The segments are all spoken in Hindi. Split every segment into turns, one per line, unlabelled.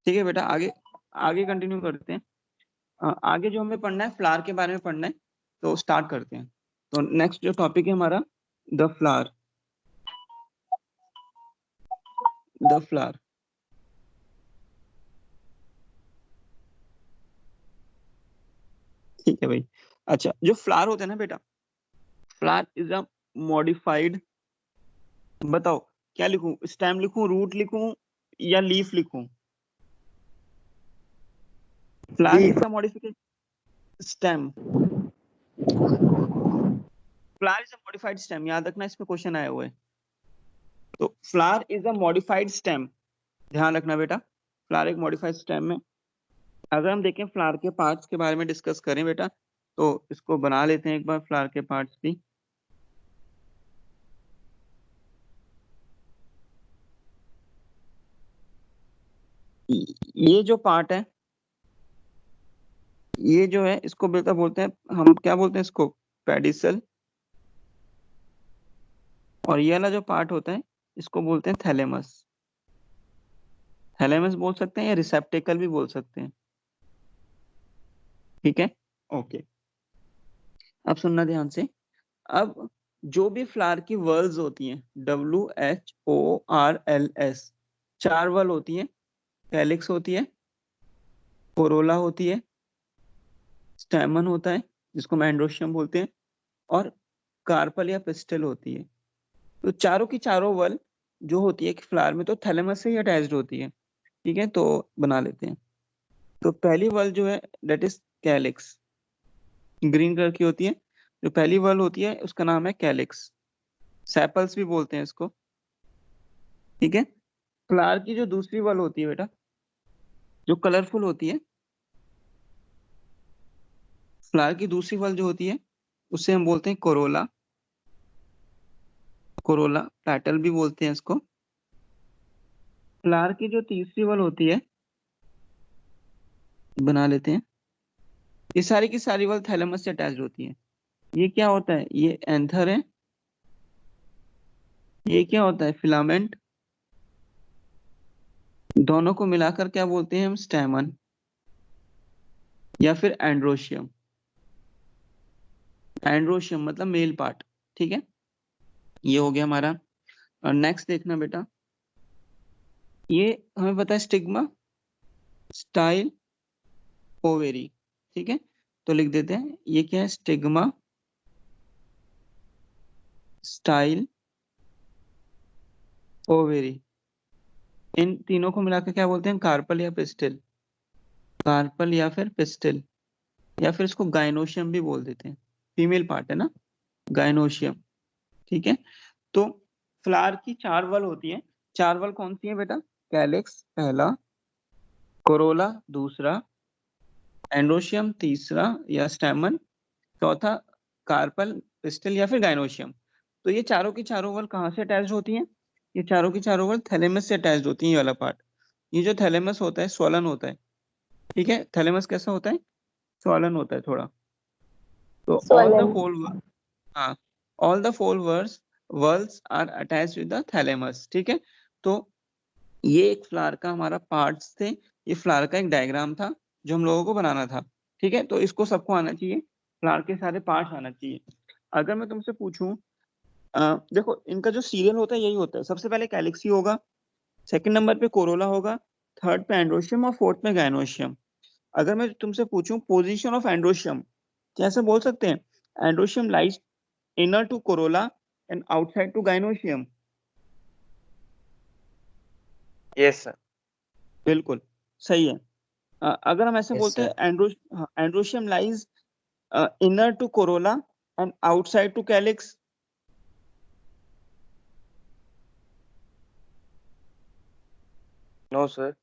ठीक है बेटा, आगे आगे कंटिन्यू करते हैं। आगे जो हमें पढ़ना है फ्लावर के बारे में पढ़ना है, तो स्टार्ट करते हैं। तो नेक्स्ट जो टॉपिक है हमारा द फ्लावर। द फ्लावर, ठीक है भाई। अच्छा, जो फ्लावर होता है ना बेटा, फ्लावर इज अ मॉडिफाइड, बताओ क्या लिखूं, स्टेम लिखूं, रूट लिखूं या लीफ लिखूं? Flower
leaf.
Is a modification, stem, flower is a modified stem, याद रखना इसमें क्वेश्चन आया हुआ है। तो flower is a modified stem, ध्यान रखना बेटा, फ्लावर एक मॉडिफाइड स्टेम है। अगर हम देखें फ्लावर के पार्ट्स के बारे में डिस्कस करें बेटा, तो इसको बना लेते हैं एक बार फ्लावर के पार्ट्स भी। ये जो पार्ट है, ये जो है इसको बेटा बोलते हैं, हम क्या बोलते हैं इसको, पेडिसल। और ये वाला जो पार्ट होता है इसको बोलते हैं थैलेमस। थैलेमस बोल सकते हैं या रिसेप्टेकल भी बोल सकते हैं, ठीक है। ओके, अब सुनना ध्यान से। अब जो भी फ्लावर की वर्ल्स होती हैं, WHORLS, 4 वर्ल होती हैं। कैलिक्स होती है, कोरोला होती है, स्टैमन होता है जिसको मैंड्रोशियम बोलते हैं, और कार्पल या पिस्टल होती है। तो चारों की चारों वर्ल जो होती है कि फ्लावर में, तो थैलेमस से ही अटैच्ड होती है, ठीक है। तो बना लेते हैं। तो पहली वर्ल जो है that is calyx, green colour की होती है। जो पहली वर्ल होती है उसका नाम है कैलिक्स, सेपल्स भी बोलते हैं इसको, ठीक है। फ्लावर की जो दूसरी वर्ल होती है बेटा, जो कलरफुल होती है, फ्लावर की दूसरी वर्ल जो होती है उससे हम बोलते हैं कोरोला। कोरोला पेटल भी बोलते हैं इसको। फ्लावर की जो तीसरी वर्ल होती है, बना लेते हैं, ये सारी की सारी वर्ल थैलेमस से अटैच्ड होती है। ये क्या होता है, ये एंथर है। ये क्या होता है, फिलामेंट। दोनों को मिलाकर क्या बोलते हैं हम, स्टैमन या फिर एंड्रोशियम। एंड्रोशियम मतलब मेल पार्ट, ठीक है। ये हो गया हमारा। और नेक्स्ट देखना बेटा, ये हमें पता है स्टिग्मा, स्टाइल, ओवेरी, ठीक है। तो लिख देते हैं, ये क्या है, स्टिग्मा, स्टाइल, ओवेरी। इन तीनों को मिलाकर क्या बोलते हैं, कार्पल या पिस्टल। कार्पल या फिर पिस्टल, या फिर इसको गाइनोशियम भी बोल देते हैं, फीमेल पार्ट है ना, गाइनोशियम, ठीक है। तो फ्लावर की 4 वल होती है। 4 वल कौन सी है बेटा, कैलिक्स पहला, कोरोला दूसरा, एंड्रोशियम तीसरा या स्टैमन चौथा, कार्पल, पिस्टल या फिर गाइनोशियम। तो ये चारों की चारों वल कहाँ से अटैच होती हैं, ये चारों की चारों वल थैलेमस से अटैच होती है, ये वाला पार्ट। ये जो थैलेमस होता है स्वलन होता है, ठीक है। थैलेमस कैसा होता है, स्वलन होता है थोड़ा। तो ऑल द
स्वलन।
फोर, हाँ, all the four whorls are attached with the thalamus, ठीक है। तो ये एक फ्लावर का हमारा पार्ट्स थे, ये फ्लावर का एक डायग्राम था जो हम लोगों को बनाना था, ठीक है। तो इसको सबको आना चाहिए, फ्लावर के सारे पार्ट्स आना चाहिए। अगर मैं तुमसे पूछूं, देखो इनका जो सीरियल होता है यही होता है, सबसे पहले कैलिक्सी होगा, सेकंड नंबर पे कोरोला होगा, थर्ड पे एंड्रोशियम और फोर्थ पे गाइनोशियम। अगर मैं तुमसे पूछूं पोजीशन ऑफ एंड्रोशियम, कैसे बोल सकते हैं, androecium lies inner to corolla and outside to gynoecium.
Yes sir.
बिल्कुल सही है। अगर हम ऐसे
यस
बोलते
सर।
हैं androecium lies inner to corolla and outside to calyx.
No sir.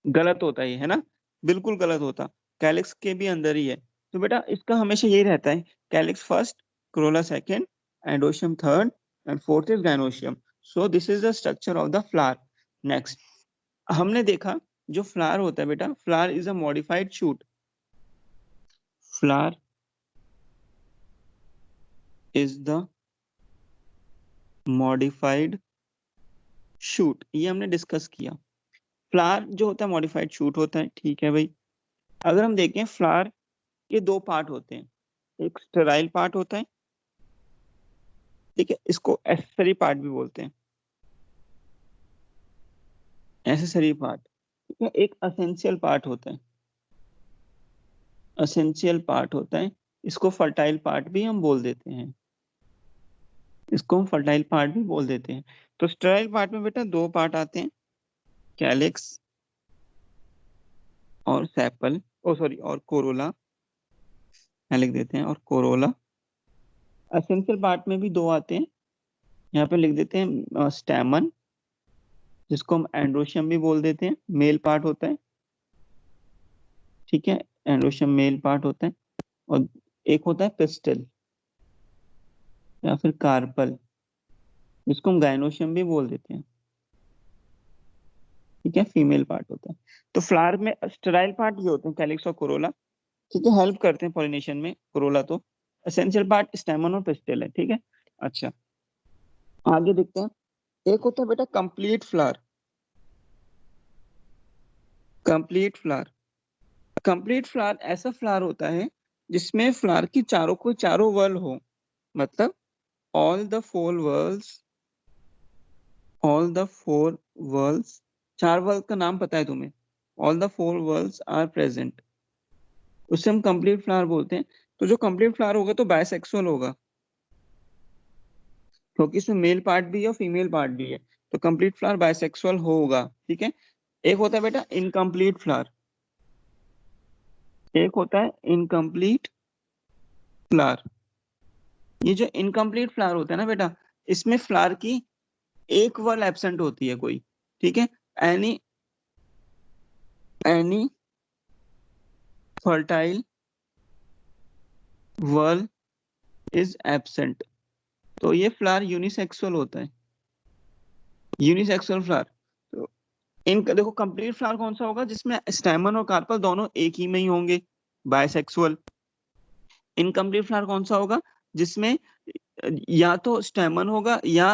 गलत होता है ये, है ना, बिल्कुल गलत होता, कैलिक्स के भी अंदर ही है। तो बेटा इसका हमेशा यही रहता है, calyx first, Corolla second, androecium third and fourth is gynoecium. So this is the structure of the flower. Next हमने देखा, जो फ्लावर होता है बेटा, flower is a modified shoot. Flower is the modified shoot, ये हमने डिस्कस किया। फ्लावर जो होता है मॉडिफाइड शूट होता है, ठीक है भाई। अगर हम देखें फ्लावर के दो पार्ट होते हैं, एक स्टेराइल पार्ट होता है, ठीक है, इसको एसेसरी पार्ट भी बोलते हैं, एसेसरी पार्ट, ठीक है। एक असेंशियल पार्ट होता है, असेंशियल पार्ट होता है, इसको फर्टाइल पार्ट भी हम बोल देते हैं, इसको हम फर्टाइल पार्ट भी बोल देते हैं। तो स्टेराइल पार्ट में बेटा दो पार्ट आते हैं, कैलिक्स और सेपल, सॉरी, और कोरोला, लिख देते हैं, और कोरोला। एसेंशियल पार्ट में भी दो आते हैं, यहाँ पे लिख देते हैं स्टैमन, जिसको हम एंड्रोशियम भी बोल देते हैं, मेल पार्ट होता है, ठीक है, एंड्रोशियम मेल पार्ट होता है। और एक होता है पिस्टल या फिर कार्पल, जिसको हम गाइनोशियम भी बोल देते हैं, ठीक है, फीमेल पार्ट होता है। तो फ्लावर में स्टेराइल पार्ट ये होते हैं, कैलिक्स और कोरोला, ठीक है, हेल्प करते हैं पॉलिनेशन में, कोरोला तो। एसेंशियल पार्ट स्टैमन और पिस्टल है, ठीक है। अच्छा, आगे देखते हैं। एक होता है बेटा complete flower, complete flower, complete flower ऐसा फ्लावर होता है जिसमें फ्लावर की चारों वर्ल हो, मतलब all the four whorls, all the four whorls, चार वर्ल का नाम पता है तुम्हें, all the four whorls are present, उससे हम कंप्लीट फ्लावर बोलते हैं। तो जो कंप्लीट फ्लावर होगा तो बायसेक्सुअल होगा, क्योंकि इसमें मेल पार्ट भी है और फीमेल पार्ट भी है, तो कंप्लीट फ्लावर बायसेक्सुअल होगा, ठीक है। एक होता है बेटा इनकम्प्लीट फ्लावर, एक होता है इनकम्प्लीट फ्लावर। ये जो इनकम्प्लीट फ्लावर होता है ना बेटा, इसमें फ्लावर की एक वर्ल एब्सेंट होती है कोई, ठीक है, any any fertile whorl is absent, तो ये फ्लावर यूनिसेक्सुअल होता है, यूनिसेक्सुअल फ्लावर। तो देखो कंप्लीट फ्लावर कौन सा होगा, जिसमें स्टैमन और कार्पल दोनों एक ही में ही होंगे, बायसेक्सुअल। इनकम्प्लीट फ्लावर कौन सा होगा, जिसमें या तो स्टैमन होगा या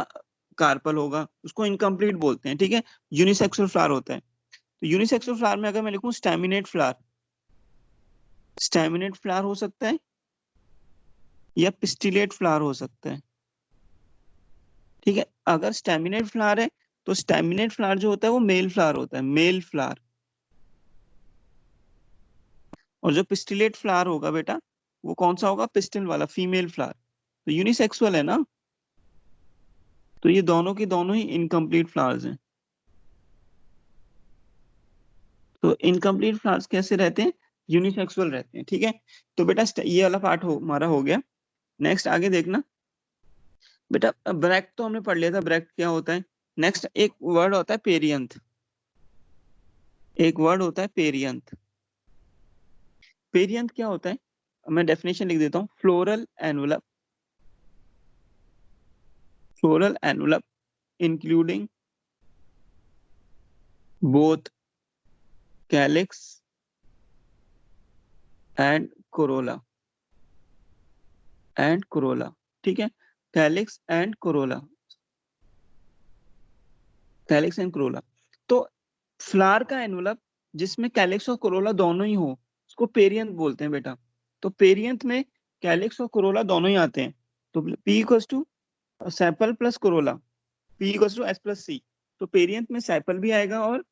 कार्पल होगा, उसको इनकम्प्लीट बोलते हैं, ठीक है। यूनिसेक्सुअल फ्लावर होता है। तो यूनिसेक्सुअल फ्लावर में अगर मैं लिखूं स्टैमिनेट फ्लावर, स्टैमिनेट फ्लावर हो सकता है या पिस्टिलेट फ्लावर हो सकता है, ठीक है। अगर स्टैमिनेट फ्लावर है तो स्टैमिनेट फ्लावर जो होता है वो मेल फ्लावर होता है, मेल फ्लावर। और जो पिस्टिलेट फ्लावर होगा बेटा, वो कौन सा होगा, पिस्टल वाला, फीमेल फ्लावर। तो यूनिसेक्सुअल है ना, तो ये दोनों के दोनों ही इनकम्प्लीट फ्लावर्स हैं। तो इनकम्प्लीट फ्लावर्स कैसे रहते हैं, यूनिसेक्सुअल रहते हैं, ठीक है। तो बेटा ये वाला पार्ट हमारा हो गया। नेक्स्ट आगे देखना बेटा, ब्रैक्ट तो हमने पढ़ लिया था, ब्रैक्ट क्या होता है। नेक्स्ट एक वर्ड होता है पेरियंथ, एक वर्ड होता है पेरियंथ। पेरियंथ क्या होता है, मैं डेफिनेशन लिख देता हूँ, floral envelope, floral envelope including both calyx and Corolla, and Corolla, ठीक है, calyx and Corolla, calyx and Corolla. तो फ्लावर का एनवलप जिसमें कैलिक्स और कोरोला दोनों ही हो, उसको पेरियंथ बोलते हैं बेटा। तो पेरियंथ में कैलिक्स और कोरोला दोनों ही आते हैं। तो P equals to sepal plus corolla, P equals to S plus C। तो पेरियंथ में सेपल भी आएगा और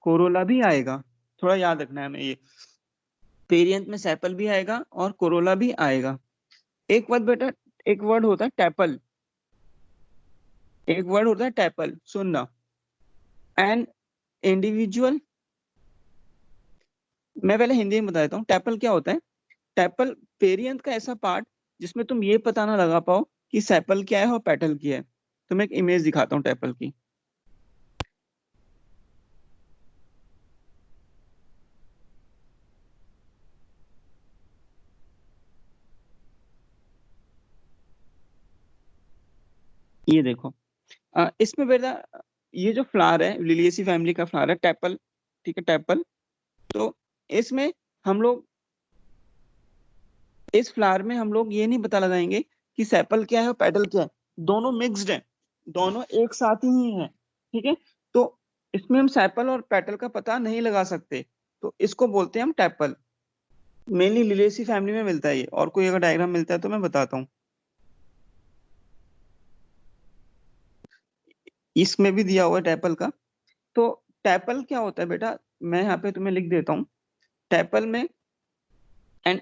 कोरोला भी आएगा, थोड़ा याद रखना है हमें ये, पेरियंथ में सेपल भी आएगा और कोरोला भी आएगा। एक वर्ड बेटा, एक वर्ड होता है टैपल, एक वर्ड होता है टैपल, सुनना। एन इंडिविजुअल, मैं पहले हिंदी में बता देता हूँ टैपल क्या होता है। टैपल पेरियंथ का ऐसा पार्ट जिसमें तुम ये पता ना लगा पाओ कि सेपल क्या है और पेटल क्या है। तो मैं एक इमेज दिखाता हूँ टैपल की। ये देखो, इसमें बेटा ये जो फ्लावर है लिलियेसी फैमिली का फ्लावर है टैपल, ठीक है, टैपल। तो इसमें हम लोग, इस फ्लावर में हम लोग ये नहीं पता लगाएंगे कि सेपल क्या है और पेटल क्या है, दोनों मिक्स्ड है, दोनों एक साथ ही है, ठीक है। तो इसमें हम सेपल और पेटल का पता नहीं लगा सकते, तो इसको बोलते हैं हम टैपल। मेनली लिलिएसी फैमिली में मिलता है ये, और कोई अगर डायग्राम मिलता है तो मैं बताता हूँ। इसमें भी दिया हुआ है टैपल का। तो टैपल क्या होता है बेटा, मैं यहाँ पे तुम्हें लिख देता हूँ। टैपल में an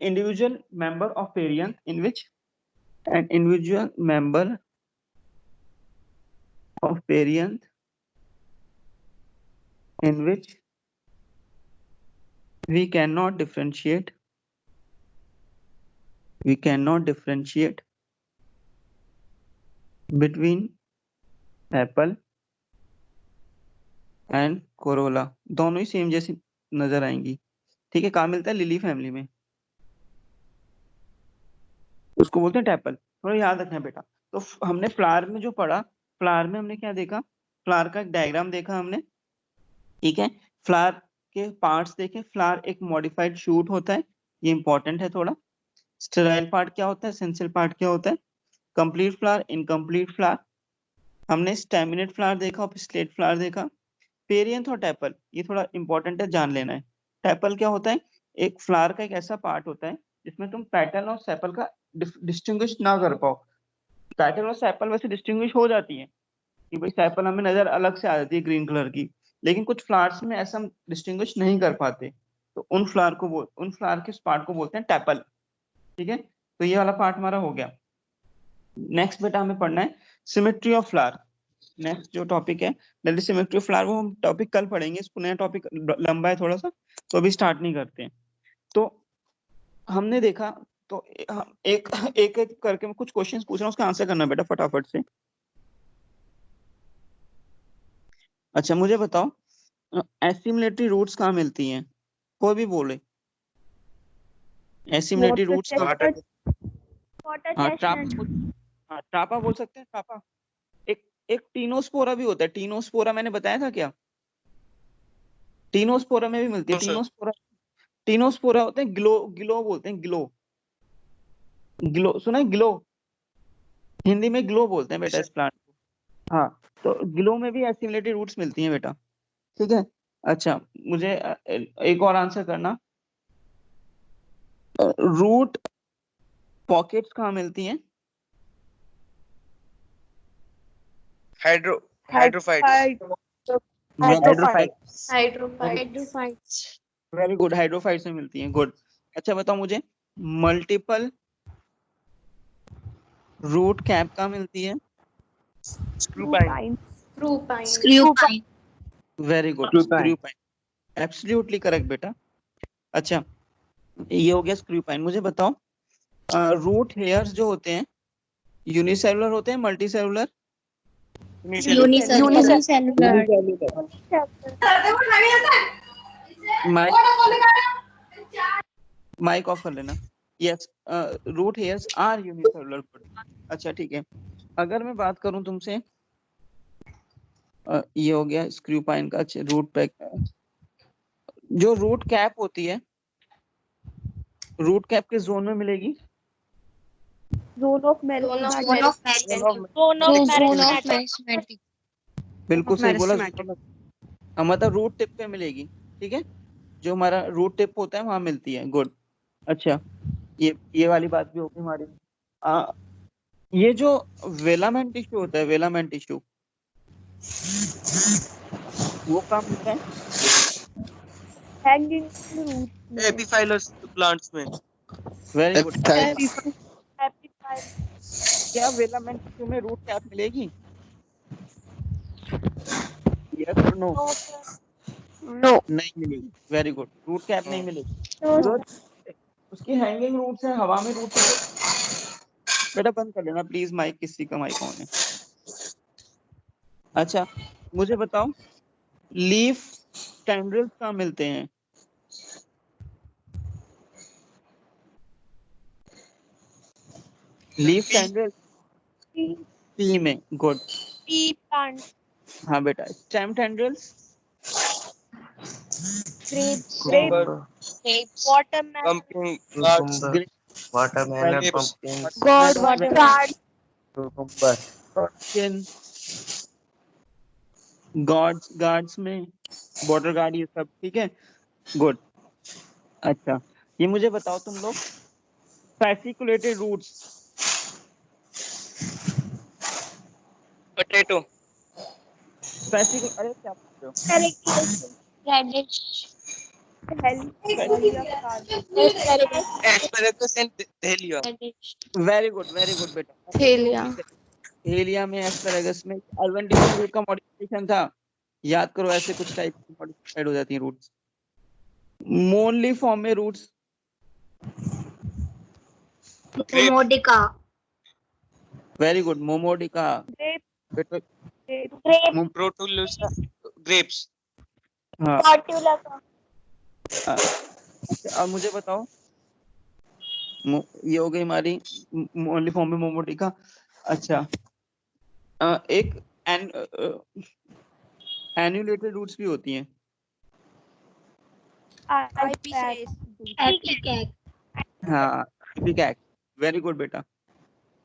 individual member of parent in which an individual member of parent in which we cannot differentiate between apple and Corolla, दोनों ही सेम जैसी नजर आएंगी। ठीक है, कहाँ मिलता है? लिली फैमिली में, उसको बोलते हैं टैपल। थोड़ा याद रखना बेटा। तो हमने फ्लावर में जो पढ़ा, फ्लावर में हमने क्या देखा? फ्लावर का एक डायग्राम देखा हमने। ठीक है, फ्लावर के पार्ट्स देखे। फ्लावर एक मॉडिफाइड शूट होता है, ये इंपॉर्टेंट है थोड़ा। स्टेराइल पार्ट क्या होता है, सेंसिल पार्ट क्या होता है, कंप्लीट फ्लावर, इनकम्प्लीट फ्लावर। हमने स्टेमिनेट फ्लावर देखा और स्लेट फ्लावर देखा। पेरियंथ और टैपल, ये थोड़ा इंपॉर्टेंट है, जान लेना है। टैपल क्या होता है? एक फ्लावर का एक ऐसा पार्ट होता है जिसमें तुम पैटल और सेपल का डिस्टिंग्विश ना कर पाओ। पैटल और सेपल वैसे डिस्टिंग्विश हो जाती है कि भाई सेपल हमें नजर अलग से आ जाती है ग्रीन कलर की, लेकिन कुछ फ्लावर्स में ऐसा हम डिस्टिंग्विश नहीं कर पाते, तो उन फ्लावर के पार्ट को बोलते हैं टैपल। ठीक है, तो ये वाला पार्ट हमारा हो गया। नेक्स्ट बेटा हमें पढ़ना है सिमेट्री ऑफ फ्लावर। नेक्स्ट जो टॉपिक है that is symmetry of flower, वो हम टॉपिक कल पढ़ेंगे। इसको नया टॉपिक लंबा है थोड़ा सा, तो अभी स्टार्ट नहीं करते हैं। तो हमने देखा, तो हम एक एक एक करके मैं कुछ क्वेश्चंस पूछ रहा हूँ, उसका आंसर करना बेटा फटाफट से। अच्छा मुझे बताओ, एसिमिलेटरी रूट्स कहाँ मिलती हैं? कोई भी बोले। एसिमिलेटरी रूट्स ट्रापा बोल सकते हैं, ट्रापा। एक एक टीनोस्पोरा भी होता है, टीनोस्पोरा मैंने बताया था क्या? टीनोस्पोरा में भी मिलती है। टीनोस्पोरा होते हैं ग्लो, ग्लो बोलते हैं, ग्लो। ग्लो सुना है? ग्लो हिंदी में ग्लो बोलते हैं बेटा इस प्लांट को। हाँ, तो ग्लो में भी एसिमिलेटरी रूट्स मिलती हैं बेटा। ठीक है, अच्छा मुझे एक और आंसर करना। रूट पॉकेट्स कहाँ मिलती हैं?
हाइड्रोफाइट्स।
वेरी गुड, हाइड्रोफाइट्स में मिलती हैं। गुड। अच्छा बताओ मुझे, मल्टीपल रूट कैप कहाँ मिलती है?
Screwpine.
Very good, screwpine. Absolutely correct बेटा। अच्छा ये हो गया स्क्रूपाइन। मुझे बताओ, रूट हेयर्स जो होते हैं यूनिसेलुलर होते हैं मल्टीसेलुलर? माइक ऑफ कर लेना। Yes, root hairs are unicellular. अच्छा ठीक है, अगर मैं बात करूं तुमसे, ये हो गया स्क्रूपाइन का। अच्छा रूट पैक, जो रूट कैप होती है, रूट कैप किस जोन में मिलेगी?
Zone of
meristematic.
बिल्कुल सही बोला, मतलब रूट टिप पे मिलेगी। ठीक है, जो हमारा रूट टिप होता है वहां मिलती है। गुड। अच्छा ये वाली बात भी होगी हमारी। ये जो वेलामेंट टिश्यू होता है, वेलामेंट टिश्यू, वो कहाँ मिलता है?
हैंगिंग रूट
एपीफाइलस प्लांट्स में।
Very good. क्या वेलामेंट टिश्यू में रूट कैप मिलेगी? यस और नो? नहीं मिलेगी। वेरी गुड, रूट कैप नहीं मिलेगी। जो उसकी हैंगिंग रूट्स है, हवा में रूट्स। बेटा बंद कर लेना प्लीज माइक, किसी का माइक ऑन है। अच्छा मुझे बताओ, लीफ टेंड्रिल्स कहाँ मिलते हैं? लीफ टेंड्रिल्स पी में। गुड।
प्लांट।
हाँ बेटा, stem tendrils?
Watermelon, pumpkin,
Pumpkin, guards में बॉर्डर गार्ड ये सब, ठीक है, गुड। अच्छा, ये मुझे बताओ तुम लोग, फैसिकुलेटेड रूट्स।
Potato.
अरे क्या बोल रहे हो?
Radish.
Dahlia
Asparagus and dahlia.
Radish.
Very good बेटा।
Thalia.
हेलिया में, एस्पेरेगस में एडवेंटिशियस रूट का मॉडिफिकेशन था। याद करो, ऐसे कुछ टाइप की मॉडिफाइड हो जाती हैं रूट्स। मोनली फॉर्म में roots,
Modica.
Very good, Momordica.
grape,
बेटा
grape,
Protulosa. Grapes.
हाँ,
Portulaca,
अच्छा, अब मुझे बताओ, ये हो गई हमारी ओनली फॉर्म में मोमोडिका। अच्छा, एक एन्युलेटेड रूट्स भी होती हैं।
Ipecac,
हाँ, इपिकैक, वेरी गुड बेटा,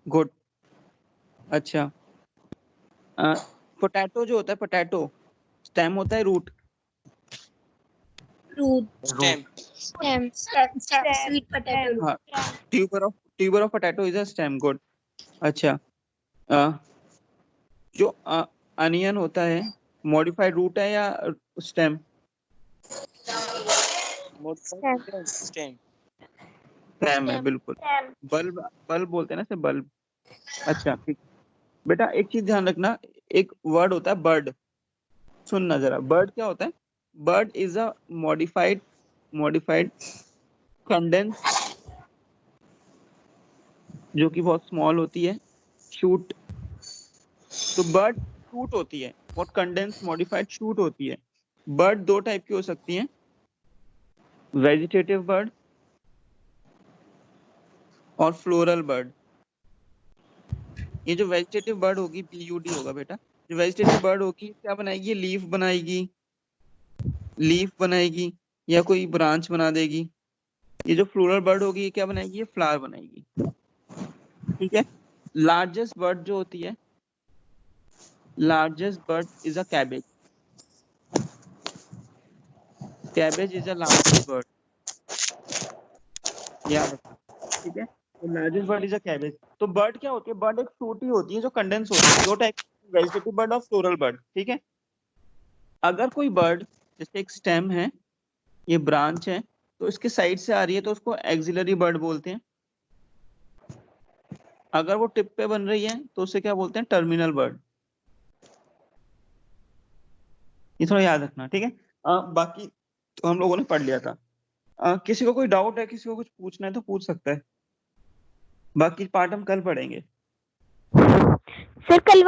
गुड। अच्छा, पोटैटो जो होता है, पोटैटो स्टेम होता है root?
Root.
Stem.
Stem. Sweet potato.
हाँ, tuber of potato is a stem, good. अच्छा, जो अनियन होता है, मॉडिफाइड रूट है या स्टेम?
Stem.
स्टेम है, बिल्कुल। बल्ब बोलते हैं ना इसे, बल्ब। अच्छा, ठीक बेटा, एक चीज ध्यान रखना, एक वर्ड होता है बर्ड। सुनना जरा, बर्ड क्या होता है? Bird is a modified condense, जो कि बहुत स्मॉल होती है, शूट। तो बर्ड शूट होती है, और कंडेंस मॉडिफाइड शूट होती है। बर्ड दो टाइप की हो सकती हैं, वेजिटेटिव बर्ड और फ्लोरल बर्ड। ये जो वेजिटेटिव बर्ड होगी, PUD होगा बेटा, जो वेजिटेटिव बर्ड होगी क्या बनाएगी? लीफ बनाएगी या कोई ब्रांच बना देगी। ये जो फ्लोरल बर्ड होगी, ये क्या बनाएगी? ये फ्लावर बनाएगी, ठीक है। लार्जेस्ट बर्ड जो होती है, largest bird is a cabbage. Cabbage is a largest bird, याद रखना, ठीक है। तो largest bird is a cabbage. तो बर्ड क्या होती है? बर्ड एक छोटी होती है जो कंडेंस होती है। दो टाइप, वेजिटेटिव बर्ड और फ्लोरल बर्ड, ठीक है। अगर कोई बर्ड, जैसे एक स्टेम है, ये ब्रांच है, तो इसके साइड से आ रही है तो उसको एक्सिलरी बर्ड बोलते हैं। अगर वो टिप पे बन रही है तो उसे क्या बोलते हैं? Terminal bud. ये थोड़ा याद रखना, ठीक है। बाकी तो हम लोगों ने पढ़ लिया था। किसी को कोई डाउट है, किसी को कुछ पूछना है तो पूछ सकता है। बाकी पार्ट हम कल पढ़ेंगे।
सर कल